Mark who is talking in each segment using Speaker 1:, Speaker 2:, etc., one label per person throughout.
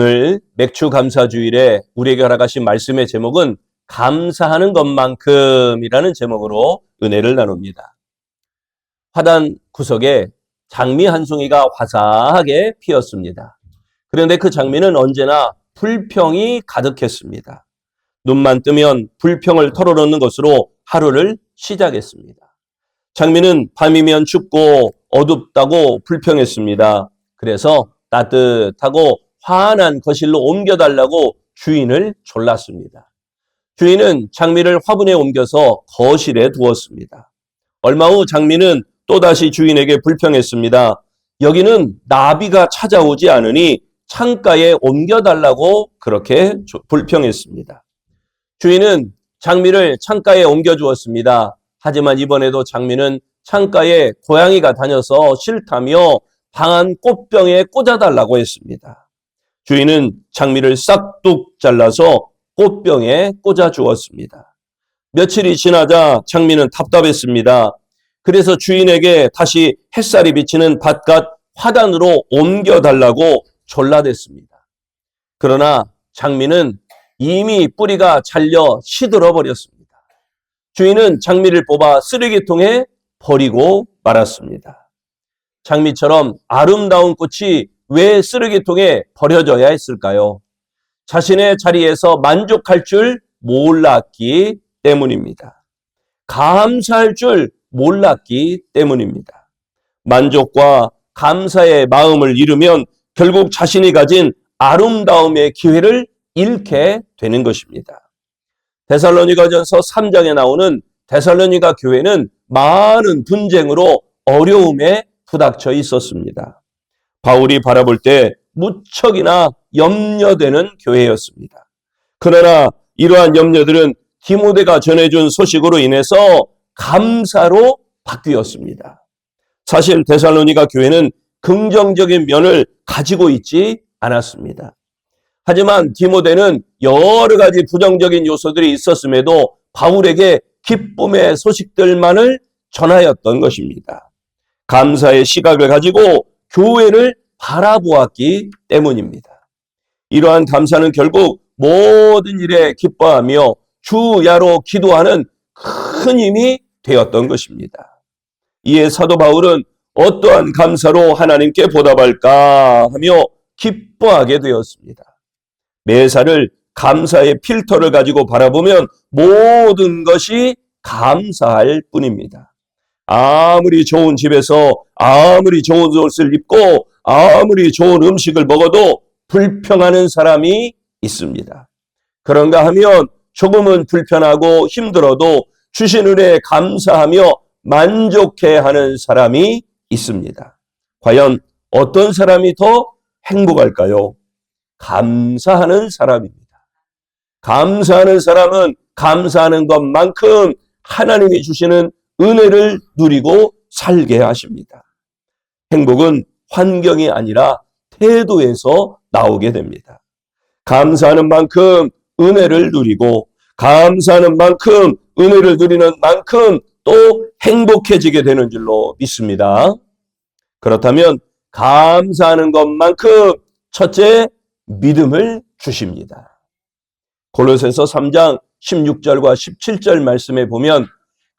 Speaker 1: 오늘 맥주 감사주일에 우리에게 허락하신 말씀의 제목은 감사하는 것만큼이라는 제목으로 은혜를 나눕니다. 화단 구석에 장미 한 송이가 화사하게 피었습니다. 그런데 그 장미는 언제나 불평이 가득했습니다. 눈만 뜨면 불평을 털어놓는 것으로 하루를 시작했습니다. 장미는 밤이면 춥고 어둡다고 불평했습니다. 그래서 따뜻하고 환한 거실로 옮겨달라고 주인을 졸랐습니다. 주인은 장미를 화분에 옮겨서 거실에 두었습니다. 얼마 후 장미는 또다시 주인에게 불평했습니다. 여기는 나비가 찾아오지 않으니 창가에 옮겨달라고 그렇게 불평했습니다. 주인은 장미를 창가에 옮겨주었습니다. 하지만 이번에도 장미는 창가에 고양이가 다녀서 싫다며 방안 꽃병에 꽂아달라고 했습니다. 주인은 장미를 싹둑 잘라서 꽃병에 꽂아 주었습니다. 며칠이 지나자 장미는 답답했습니다. 그래서 주인에게 다시 햇살이 비치는 바깥 화단으로 옮겨달라고 졸라댔습니다. 그러나 장미는 이미 뿌리가 잘려 시들어 버렸습니다. 주인은 장미를 뽑아 쓰레기통에 버리고 말았습니다. 장미처럼 아름다운 꽃이 왜 쓰레기통에 버려져야 했을까요? 자신의 자리에서 만족할 줄 몰랐기 때문입니다. 감사할 줄 몰랐기 때문입니다. 만족과 감사의 마음을 잃으면 결국 자신이 가진 아름다움의 기회를 잃게 되는 것입니다. 데살로니가전서 3장에 나오는 데살로니가 교회는 많은 분쟁으로 어려움에 부닥쳐 있었습니다. 바울이 바라볼 때 무척이나 염려되는 교회였습니다. 그러나 이러한 염려들은 디모데가 전해준 소식으로 인해서 감사로 바뀌었습니다. 사실 데살로니가 교회는 긍정적인 면을 가지고 있지 않았습니다. 하지만 디모데는 여러 가지 부정적인 요소들이 있었음에도 바울에게 기쁨의 소식들만을 전하였던 것입니다. 감사의 시각을 가지고 교회를 바라보았기 때문입니다. 이러한 감사는 결국 모든 일에 기뻐하며 주야로 기도하는 큰 힘이 되었던 것입니다. 이에 사도 바울은 어떠한 감사로 하나님께 보답할까 하며 기뻐하게 되었습니다. 매사를 감사의 필터를 가지고 바라보면 모든 것이 감사할 뿐입니다. 아무리 좋은 집에서 아무리 좋은 옷을 입고 아무리 좋은 음식을 먹어도 불평하는 사람이 있습니다. 그런가 하면 조금은 불편하고 힘들어도 주신 은혜에 감사하며 만족해하는 사람이 있습니다. 과연 어떤 사람이 더 행복할까요? 감사하는 사람입니다. 감사하는 사람은 감사하는 것만큼 하나님이 주시는 은혜를 누리고 살게 하십니다. 행복은 환경이 아니라 태도에서 나오게 됩니다. 감사하는 만큼 은혜를 누리고 감사하는 만큼 은혜를 누리는 만큼 또 행복해지게 되는 줄로 믿습니다. 그렇다면 감사하는 것만큼 첫째, 믿음을 주십니다. 골로새서 3장 16절과 17절 말씀에 보면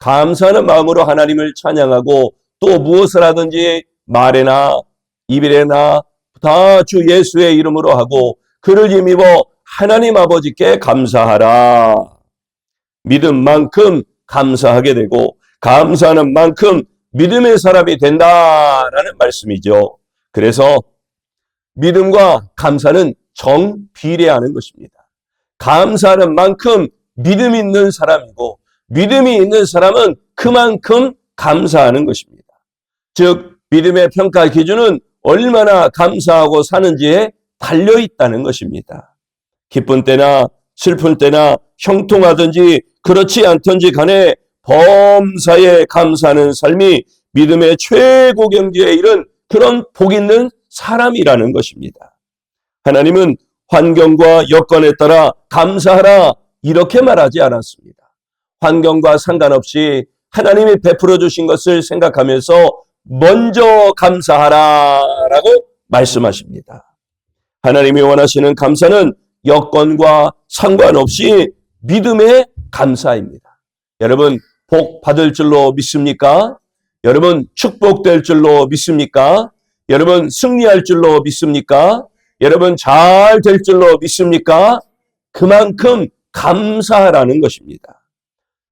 Speaker 1: 감사하는 마음으로 하나님을 찬양하고 또 무엇을 하든지 말에나 입에나 다 주 예수의 이름으로 하고 그를 힘입어 하나님 아버지께 감사하라. 믿음만큼 감사하게 되고 감사하는 만큼 믿음의 사람이 된다라는 말씀이죠. 그래서 믿음과 감사는 정비례하는 것입니다. 감사하는 만큼 믿음 있는 사람이고 믿음이 있는 사람은 그만큼 감사하는 것입니다. 즉 믿음의 평가 기준은 얼마나 감사하고 사는지에 달려있다는 것입니다. 기쁜 때나 슬픈 때나 형통하든지 그렇지 않든지 간에 범사에 감사하는 삶이 믿음의 최고 경지에 이른 그런 복 있는 사람이라는 것입니다. 하나님은 환경과 여건에 따라 감사하라 이렇게 말하지 않았습니다. 환경과 상관없이 하나님이 베풀어 주신 것을 생각하면서 먼저 감사하라라고 말씀하십니다. 하나님이 원하시는 감사는 여건과 상관없이 믿음의 감사입니다. 여러분, 복 받을 줄로 믿습니까? 여러분, 축복될 줄로 믿습니까? 여러분, 승리할 줄로 믿습니까? 여러분, 잘 될 줄로 믿습니까? 그만큼 감사하라는 것입니다.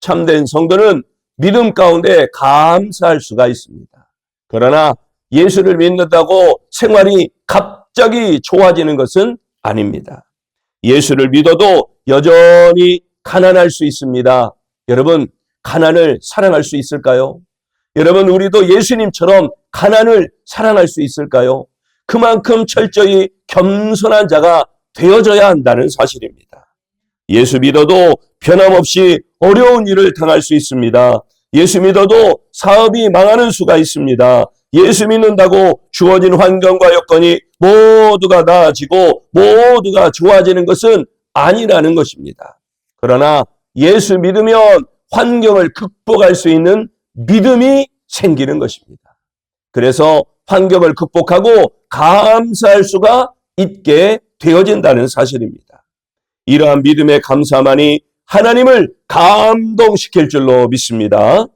Speaker 1: 참된 성도는 믿음 가운데 감사할 수가 있습니다. 그러나 예수를 믿는다고 생활이 갑자기 좋아지는 것은 아닙니다. 예수를 믿어도 여전히 가난할 수 있습니다. 여러분, 가난을 사랑할 수 있을까요? 여러분, 우리도 예수님처럼 가난을 사랑할 수 있을까요? 그만큼 철저히 겸손한 자가 되어져야 한다는 사실입니다. 예수 믿어도 변함없이 어려운 일을 당할 수 있습니다. 예수 믿어도 사업이 망하는 수가 있습니다. 예수 믿는다고 주어진 환경과 여건이 모두가 나아지고 모두가 좋아지는 것은 아니라는 것입니다. 그러나 예수 믿으면 환경을 극복할 수 있는 믿음이 생기는 것입니다. 그래서 환경을 극복하고 감사할 수가 있게 되어진다는 사실입니다. 이러한 믿음의 감사만이 하나님을 감동시킬 줄로 믿습니다.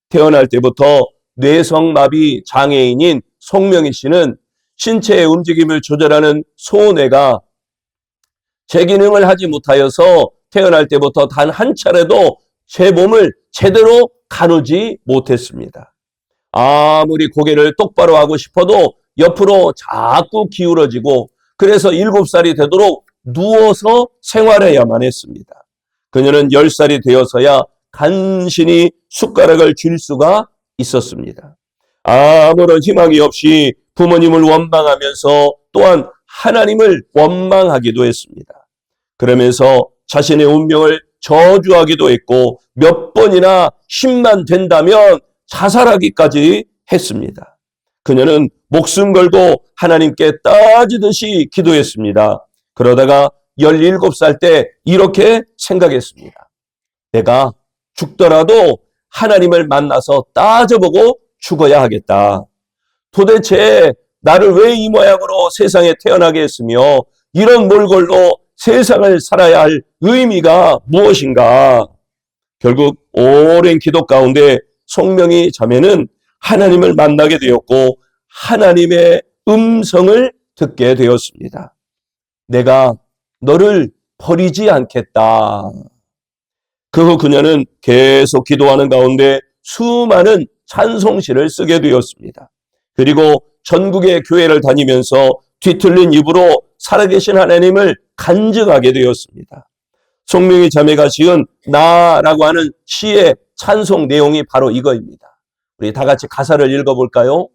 Speaker 1: 태어날 때부터 뇌성마비 장애인인 송명희 씨는 신체의 움직임을 조절하는 소뇌가 제 기능을 하지 못하여서 태어날 때부터 단 한 차례도 제 몸을 제대로 가누지 못했습니다. 아무리 고개를 똑바로 하고 싶어도 옆으로 자꾸 기울어지고 그래서 7살이 되도록 누워서 생활해야만 했습니다. 그녀는 10살이 되어서야 간신히 숟가락을 쥘 수가 있었습니다. 아무런 희망이 없이 부모님을 원망하면서 또한 하나님을 원망하기도 했습니다. 그러면서 자신의 운명을 저주하기도 했고 몇 번이나 힘만 된다면 자살하기까지 했습니다. 그녀는 목숨 걸고 하나님께 따지듯이 기도했습니다. 그러다가 17살 때 이렇게 생각했습니다. 내가 죽더라도 하나님을 만나서 따져보고 죽어야 하겠다. 도대체 나를 왜 이 모양으로 세상에 태어나게 했으며 이런 몰골로 세상을 살아야 할 의미가 무엇인가? 결국 오랜 기도 가운데 송명희 자매는 하나님을 만나게 되었고 하나님의 음성을 듣게 되었습니다. 내가 너를 버리지 않겠다. 그 후 그녀는 계속 기도하는 가운데 수많은 찬송시를 쓰게 되었습니다. 그리고 전국의 교회를 다니면서 뒤틀린 입으로 살아계신 하나님을 간증하게 되었습니다. 송명희 자매가 지은 나라고 하는 시의 찬송 내용이 바로 이거입니다. 우리 다 같이 가사를 읽어볼까요?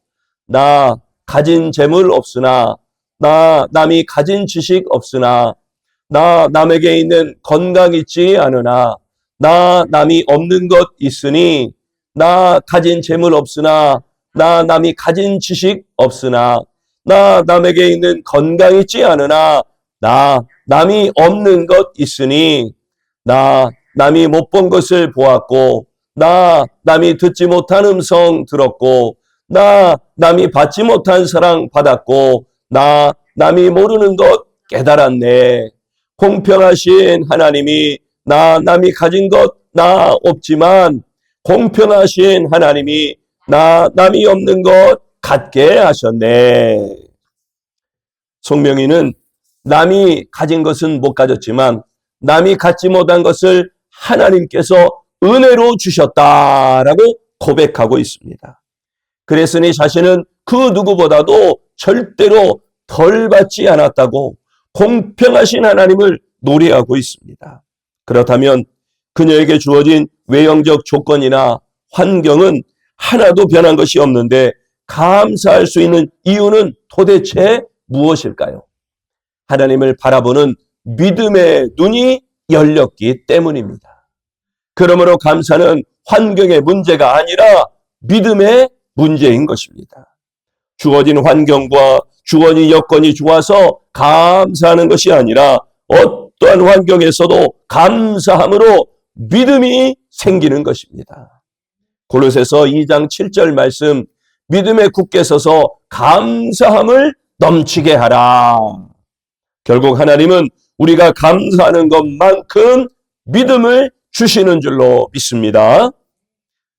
Speaker 1: 나 가진 재물 없으나 나 남이 가진 지식 없으나 나 남에게 있는 건강 있지 않으나 나 남이 없는 것 있으니 나 가진 재물 없으나 나 남이 가진 지식 없으나 나 남에게 있는 건강 있지 않으나 나 남이 없는 것 있으니 나 남이 못 본 것을 보았고 나 남이 듣지 못한 음성 들었고 나 남이 받지 못한 사랑 받았고 나 남이 모르는 것 깨달았네. 공평하신 하나님이 나 남이 가진 것 나 없지만 공평하신 하나님이 나 남이 없는 것 갖게 하셨네. 송명희는 남이 가진 것은 못 가졌지만 남이 갖지 못한 것을 하나님께서 은혜로 주셨다라고 고백하고 있습니다. 그랬으니 자신은 그 누구보다도 절대로 덜 받지 않았다고 공평하신 하나님을 노래하고 있습니다. 그렇다면 그녀에게 주어진 외형적 조건이나 환경은 하나도 변한 것이 없는데 감사할 수 있는 이유는 도대체 무엇일까요? 하나님을 바라보는 믿음의 눈이 열렸기 때문입니다. 그러므로 감사는 환경의 문제가 아니라 믿음의 문제인 것입니다. 주어진 환경과 주어진 여건이 좋아서 감사하는 것이 아니라 어떠한 환경에서도 감사함으로 믿음이 생기는 것입니다. 골로새서 2장 7절 말씀, 믿음에 굳게 서서 감사함을 넘치게 하라. 결국 하나님은 우리가 감사하는 것만큼 믿음을 주시는 줄로 믿습니다.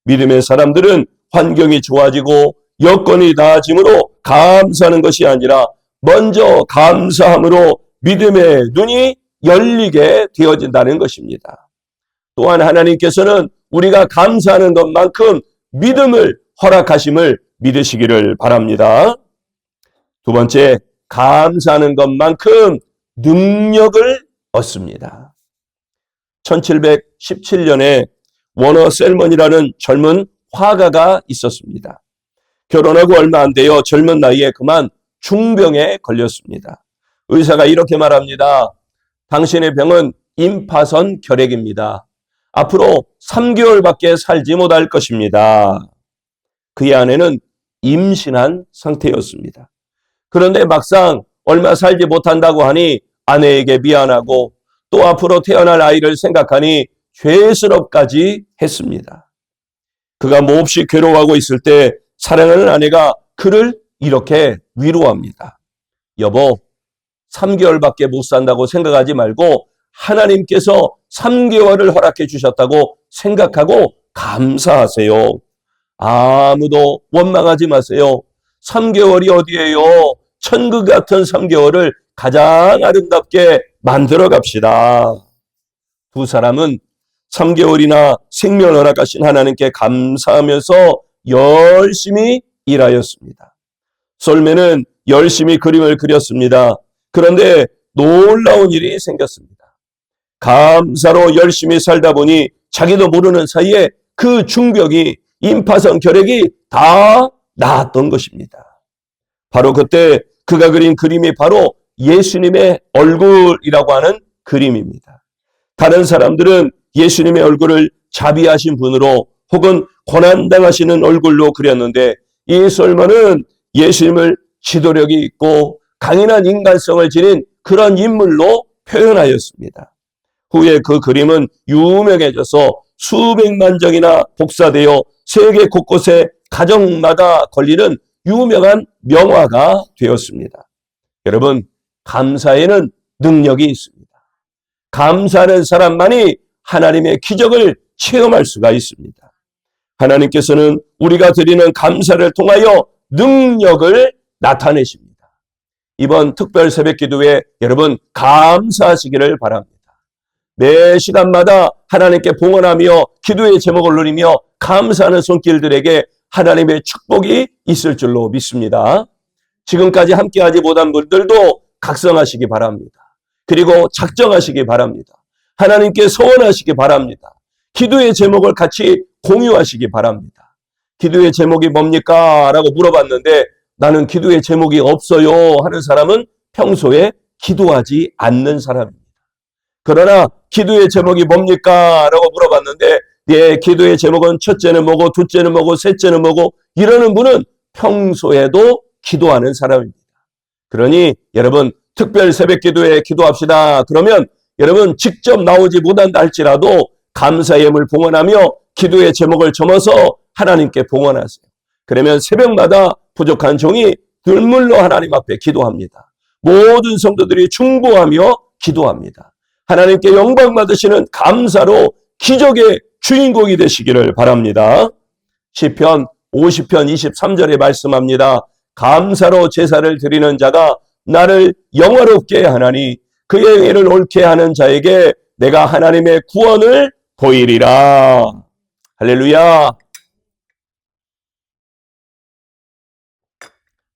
Speaker 1: 믿음의 사람들은 환경이 좋아지고 여건이 나아짐으로 감사하는 것이 아니라 먼저 감사함으로 믿음의 눈이 열리게 되어진다는 것입니다. 또한 하나님께서는 우리가 감사하는 것만큼 믿음을 허락하심을 믿으시기를 바랍니다. 두 번째, 감사하는 것만큼 능력을 얻습니다. 1717년에 워너 셀먼이라는 젊은 화가가 있었습니다. 결혼하고 얼마 안 되어 젊은 나이에 그만 중병에 걸렸습니다. 의사가 이렇게 말합니다. 당신의 병은 임파선 결핵입니다. 앞으로 3개월밖에 살지 못할 것입니다. 그의 아내는 임신한 상태였습니다. 그런데 막상 얼마 살지 못한다고 하니 아내에게 미안하고 또 앞으로 태어날 아이를 생각하니 죄스럽까지 했습니다. 그가 몹시 괴로워하고 있을 때 사랑하는 아내가 그를 이렇게 위로합니다. 여보, 3개월밖에 못 산다고 생각하지 말고 하나님께서 3개월을 허락해 주셨다고 생각하고 감사하세요. 아무도 원망하지 마세요. 3개월이 어디예요? 천국 같은 3개월을 가장 아름답게 만들어 갑시다. 두 사람은 3개월이나 생명을 허락하신 하나님께 감사하면서 열심히 일하였습니다. 솔맨은 열심히 그림을 그렸습니다. 그런데 놀라운 일이 생겼습니다. 감사로 열심히 살다 보니 자기도 모르는 사이에 그 중병이 임파선 결핵이 다 나았던 것입니다. 바로 그때 그가 그린 그림이 바로 예수님의 얼굴이라고 하는 그림입니다. 다른 사람들은 예수님의 얼굴을 자비하신 분으로 혹은 고난당하시는 얼굴로 그렸는데 이 솔먼은 예수님을 지도력이 있고 강인한 인간성을 지닌 그런 인물로 표현하였습니다. 후에 그 그림은 유명해져서 수백만 장이나 복사되어 세계 곳곳에 가정마다 걸리는 유명한 명화가 되었습니다. 여러분, 감사에는 능력이 있습니다. 감사하는 사람만이 하나님의 기적을 체험할 수가 있습니다. 하나님께서는 우리가 드리는 감사를 통하여 능력을 나타내십니다. 이번 특별 새벽 기도에 여러분 감사하시기를 바랍니다. 매 시간마다 하나님께 봉헌하며 기도의 제목을 누리며 감사하는 손길들에게 하나님의 축복이 있을 줄로 믿습니다. 지금까지 함께하지 못한 분들도 각성하시기 바랍니다. 그리고 작정하시기 바랍니다. 하나님께 소원하시기 바랍니다. 기도의 제목을 같이 공유하시기 바랍니다. 기도의 제목이 뭡니까? 라고 물어봤는데 나는 기도의 제목이 없어요 하는 사람은 평소에 기도하지 않는 사람입니다. 그러나 기도의 제목이 뭡니까? 라고 물어봤는데 예, 기도의 제목은 첫째는 뭐고 둘째는 뭐고 셋째는 뭐고 이러는 분은 평소에도 기도하는 사람입니다. 그러니 여러분 특별 새벽 기도에 기도합시다. 그러면 여러분 직접 나오지 못한다 할지라도 감사의 예물 봉헌하며 기도의 제목을 적어서 하나님께 봉헌하세요. 그러면 새벽마다 부족한 종이 눈물로 하나님 앞에 기도합니다. 모든 성도들이 충고하며 기도합니다. 하나님께 영광 받으시는 감사로 기적의 주인공이 되시기를 바랍니다. 시편 50편 23절에 말씀합니다. 감사로 제사를 드리는 자가 나를 영화롭게 하나니 그의 일을 옳게 하는 자에게 내가 하나님의 구원을 보이리라. 할렐루야.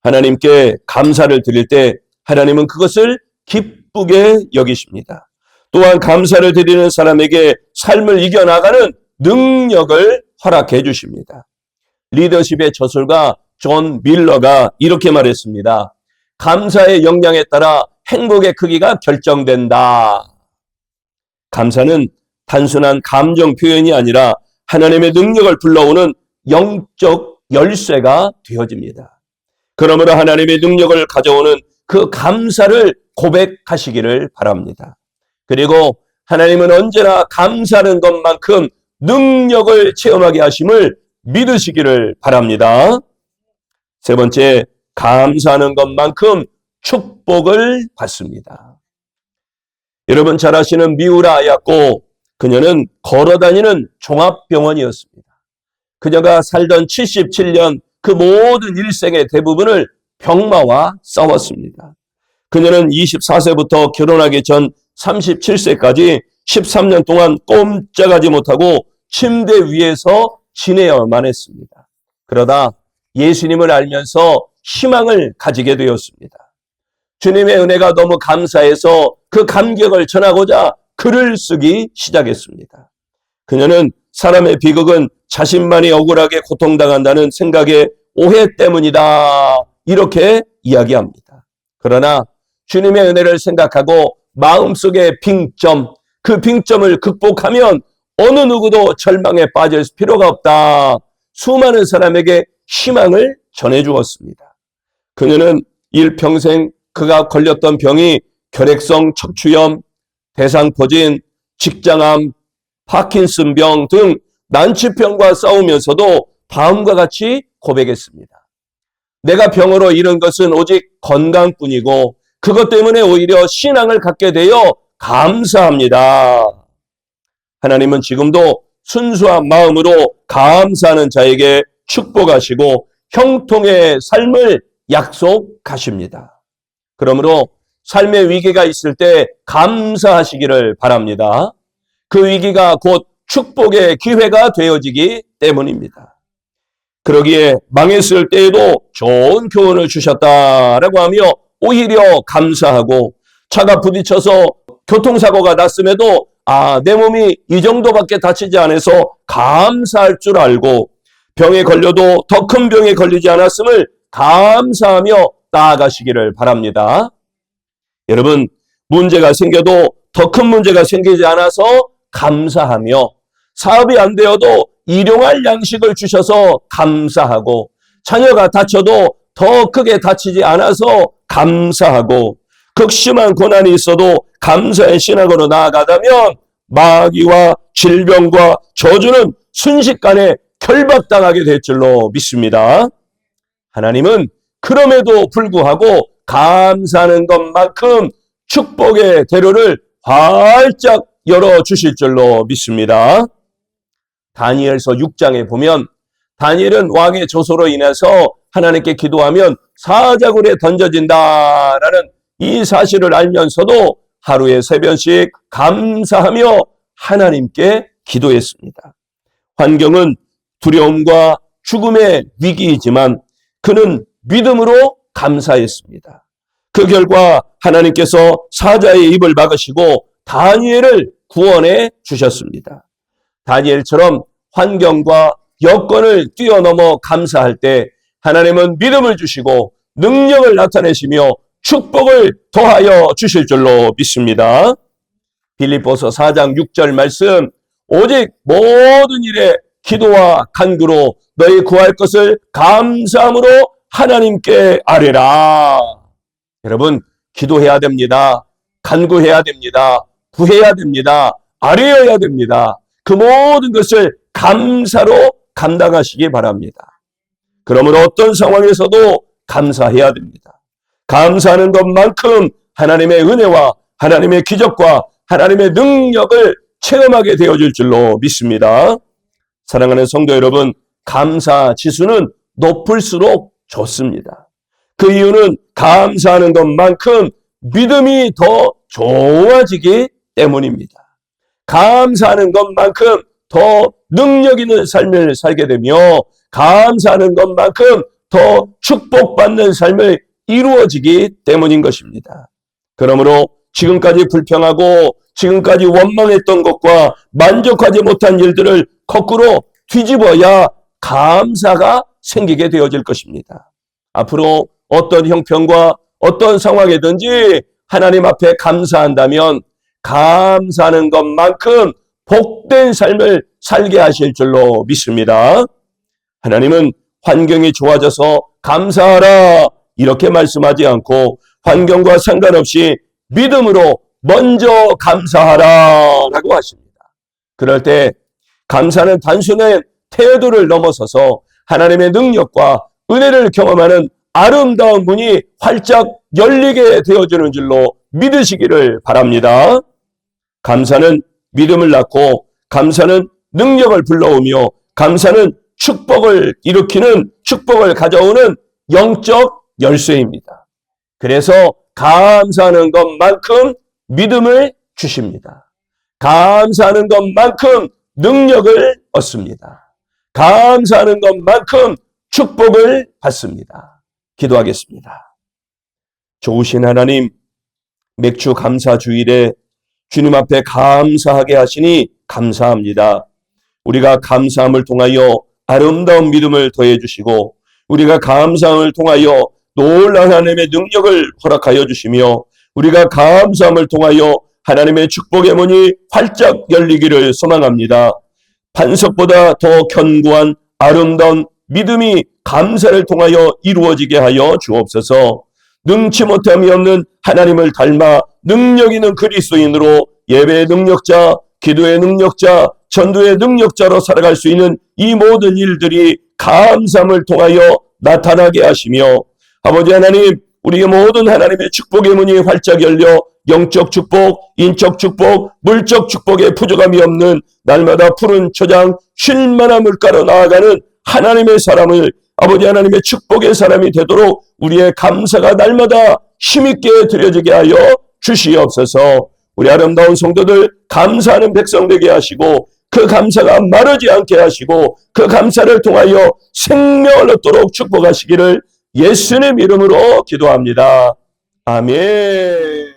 Speaker 1: 하나님께 감사를 드릴 때 하나님은 그것을 기쁘게 여기십니다. 또한 감사를 드리는 사람에게 삶을 이겨나가는 능력을 허락해 주십니다. 리더십의 저술가 존 밀러가 이렇게 말했습니다. 감사의 역량에 따라 행복의 크기가 결정된다. 감사는 단순한 감정 표현이 아니라 하나님의 능력을 불러오는 영적 열쇠가 되어집니다. 그러므로 하나님의 능력을 가져오는 그 감사를 고백하시기를 바랍니다. 그리고 하나님은 언제나 감사하는 것만큼 능력을 체험하게 하심을 믿으시기를 바랍니다. 세 번째, 감사하는 것만큼 축복을 받습니다. 여러분 잘 아시는 미우라였고 그녀는 걸어다니는 종합병원이었습니다. 그녀가 살던 77년 그 모든 일생의 대부분을 병마와 싸웠습니다. 그녀는 24세부터 결혼하기 전 37세까지 13년 동안 꼼짝하지 못하고 침대 위에서 지내야만 했습니다. 그러다 예수님을 알면서 희망을 가지게 되었습니다. 주님의 은혜가 너무 감사해서 그 감격을 전하고자 글을 쓰기 시작했습니다. 그녀는 사람의 비극은 자신만이 억울하게 고통당한다는 생각의 오해 때문이다. 이렇게 이야기합니다. 그러나 주님의 은혜를 생각하고 마음속의 빙점, 그 빙점을 극복하면 어느 누구도 절망에 빠질 필요가 없다. 수많은 사람에게 희망을 전해주었습니다. 그녀는 일평생 그가 걸렸던 병이 결핵성 척추염, 대상포진, 직장암, 파킨슨병 등 난치병과 싸우면서도 다음과 같이 고백했습니다. 내가 병으로 잃은 것은 오직 건강뿐이고 그것 때문에 오히려 신앙을 갖게 되어 감사합니다. 하나님은 지금도 순수한 마음으로 감사하는 자에게 축복하시고 형통의 삶을 약속하십니다. 그러므로 삶의 위기가 있을 때 감사하시기를 바랍니다. 그 위기가 곧 축복의 기회가 되어지기 때문입니다. 그러기에 망했을 때에도 좋은 교훈을 주셨다라고 하며 오히려 감사하고 차가 부딪혀서 교통사고가 났음에도 내 몸이 이 정도밖에 다치지 않아서 감사할 줄 알고 병에 걸려도 더 큰 병에 걸리지 않았음을 감사하며 나아가시기를 바랍니다. 여러분, 문제가 생겨도 더 큰 문제가 생기지 않아서 감사하며 사업이 안 되어도 일용할 양식을 주셔서 감사하고 자녀가 다쳐도 더 크게 다치지 않아서 감사하고 극심한 고난이 있어도 감사의 신앙으로 나아가다면 마귀와 질병과 저주는 순식간에 결박당하게 될 줄로 믿습니다. 하나님은 그럼에도 불구하고 감사하는 것만큼 축복의 대로를 활짝 열어주실 줄로 믿습니다. 다니엘서 6장에 보면 다니엘은 왕의 조소로 인해서 하나님께 기도하면 사자굴에 던져진다라는 이 사실을 알면서도 하루에 3번씩 감사하며 하나님께 기도했습니다. 환경은 두려움과 죽음의 위기이지만 그는 믿음으로 감사했습니다. 그 결과 하나님께서 사자의 입을 막으시고 다니엘을 구원해 주셨습니다. 다니엘처럼 환경과 여건을 뛰어넘어 감사할 때 하나님은 믿음을 주시고 능력을 나타내시며 축복을 더하여 주실 줄로 믿습니다. 빌립보서 4장 6절 말씀, 오직 모든 일에 기도와 간구로 너희 구할 것을 감사함으로 하나님께 아뢰라. 여러분, 기도해야 됩니다. 간구해야 됩니다. 구해야 됩니다. 아뢰어야 됩니다. 그 모든 것을 감사로 감당하시기 바랍니다. 그러므로 어떤 상황에서도 감사해야 됩니다. 감사하는 것만큼 하나님의 은혜와 하나님의 기적과 하나님의 능력을 체험하게 되어질 줄로 믿습니다. 사랑하는 성도 여러분, 감사 지수는 높을수록 좋습니다. 그 이유는 감사하는 것만큼 믿음이 더 좋아지기 때문입니다. 감사하는 것만큼 더 능력 있는 삶을 살게 되며 감사하는 것만큼 더 축복받는 삶을 이루어지기 때문인 것입니다. 그러므로 지금까지 불평하고 지금까지 원망했던 것과 만족하지 못한 일들을 거꾸로 뒤집어야 감사가 생기게 되어질 것입니다. 앞으로 어떤 형편과 어떤 상황이든지 하나님 앞에 감사한다면 감사하는 것만큼 복된 삶을 살게 하실 줄로 믿습니다. 하나님은 환경이 좋아져서 감사하라 이렇게 말씀하지 않고 환경과 상관없이 믿음으로 먼저 감사하라 라고 하십니다. 그럴 때 감사는 단순한 태도를 넘어서서 하나님의 능력과 은혜를 경험하는 아름다운 문이 활짝 열리게 되어주는 줄로 믿으시기를 바랍니다. 감사는 믿음을 낳고 감사는 능력을 불러오며 감사는 축복을 일으키는 축복을 가져오는 영적 열쇠입니다. 그래서 감사하는 것만큼 믿음을 주십니다. 감사하는 것만큼 능력을 얻습니다. 감사하는 것만큼 축복을 받습니다. 기도하겠습니다. 좋으신 하나님, 맥주 감사 주일에 주님 앞에 감사하게 하시니 감사합니다. 우리가 감사함을 통하여 아름다운 믿음을 더해 주시고 우리가 감사함을 통하여 놀라운 하나님의 능력을 허락하여 주시며 우리가 감사함을 통하여 하나님의 축복의 문이 활짝 열리기를 소망합니다. 반석보다 더 견고한 아름다운 믿음이 감사를 통하여 이루어지게 하여 주옵소서. 능치 못함이 없는 하나님을 닮아 능력 있는 그리스도인으로 예배의 능력자, 기도의 능력자, 전도의 능력자로 살아갈 수 있는 이 모든 일들이 감사함을 통하여 나타나게 하시며 아버지 하나님, 우리의 모든 하나님의 축복의 문이 활짝 열려 영적 축복, 인적 축복, 물적 축복에 부족함이 없는 날마다 푸른 초장, 쉴만한 물가로 나아가는 하나님의 사람을 아버지 하나님의 축복의 사람이 되도록 우리의 감사가 날마다 힘있게 드려지게 하여 주시옵소서. 우리 아름다운 성도들 감사하는 백성 되게 하시고 그 감사가 마르지 않게 하시고 그 감사를 통하여 생명을 얻도록 축복하시기를 예수님 이름으로 기도합니다. 아멘.